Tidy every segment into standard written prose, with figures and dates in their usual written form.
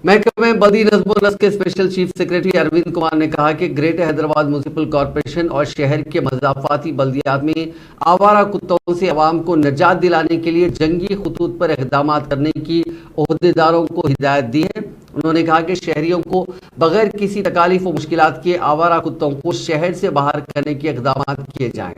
محکمہ بلدی نظم و نسق کے special chief secretary Arvind Kumar نے کہا کہ گریٹر حیدرآباد میونسپل کارپوریشن اور شہر کے مضافاتی بلدیات میں آوارہ کتوں سے عوام کو نجات دلانے کے لیے جنگی خطوط پر اقدامات کرنے کی عہدیداروں کو ہدایت دی ہے۔ انہوں نے کہا کہ شہریوں کو بغیر کسی تکالیف و مشکلات کے آوارہ کتوں کو شہر سے باہر کرنے کے اقدامات کیے جائیں۔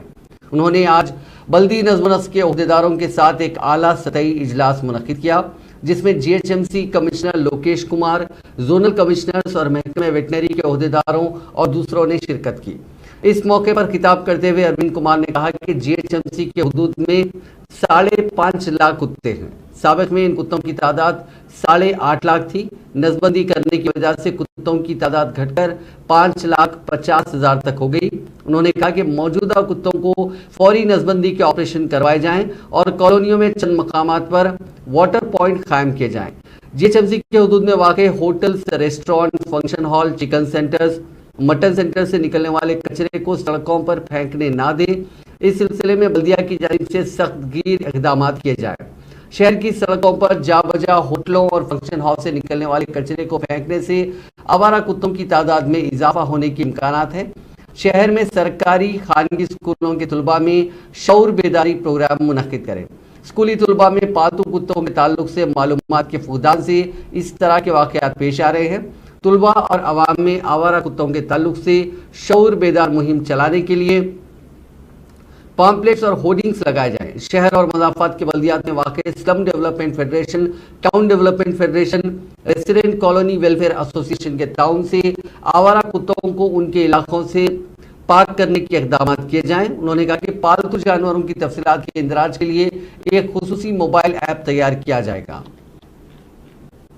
انہوں نے آج بلدی نظم و نسق کے عہدیداروں کے ساتھ ایک اعلیٰ سطحی اجلاس منعقد کیا، جس میں G H M C commissioner Lokesh Kumar, zonal commissioners اور محکمہ ویٹنری کے عہدیداروں اور دوسروں نے شرکت کی۔ اس موقع پر خطاب کرتے ہوئے اروند کمار نے کہا کہ جی ایچ ایم سی کے حدود میں 5.5 لاکھ کتے ہیں۔ سابق میں ان کتوں کی تعداد 8.5 لاکھ تھی۔ نسبندی بندی کرنے کی وجہ سے کتوں کی تعداد گھٹ کر 5,50,000 تک ہو گئی۔ انہوں نے کہا کہ موجودہ کتوں کو فوری نسبندی کے آپریشن کروائے جائیں اور کالونیوں میں چند مقامات پر واٹر پوائنٹ قائم کیے جائیں۔ جی ایچ ایم سی کے حدود میں واقع hotels, restaurant, function hall, chicken centres, mutton centre سے نکلنے والے کچرے کو سڑکوں پر پھینکنے نہ دیں۔ اس سلسلے میں بلدیہ کی جانب سے سخت گیر اقدامات کیے جائیں۔ شہر کی سڑکوں پر جا بجا ہوٹلوں اور فنکشن ہال سے نکلنے والے کچرے کو پھینکنے سے آوارہ کتوں کی تعداد میں اضافہ ہونے کے امکانات ہیں۔ شہر میں سرکاری خانگی اسکولوں کے طلباء میں شعور بیداری پروگرام منعقد کریں۔ اسکولی طلباء میں پالتو کتوں کے تعلق سے معلومات کے فقدان سے اس طرح کے واقعات پیش آ رہے ہیں۔ طلباء اور عوام میں آوارہ کتوں کے تعلق سے شعور بیدار مہم چلانے کے لیے پامپلیٹس اور ہورڈنگز لگائے جائیں۔ شہر اور مضافات کے بلدیات میں واقع slum development federation, town development federation, resident colony welfare association کے تعاون سے آوارہ کتوں کو ان کے علاقوں سے پاک کرنے کے اقدامات کیے جائیں۔ انہوں نے کہا کہ پالتو جانوروں کی تفصیلات کے اندراج کے لیے ایک خصوصی موبائل ایپ تیار کیا جائے گا۔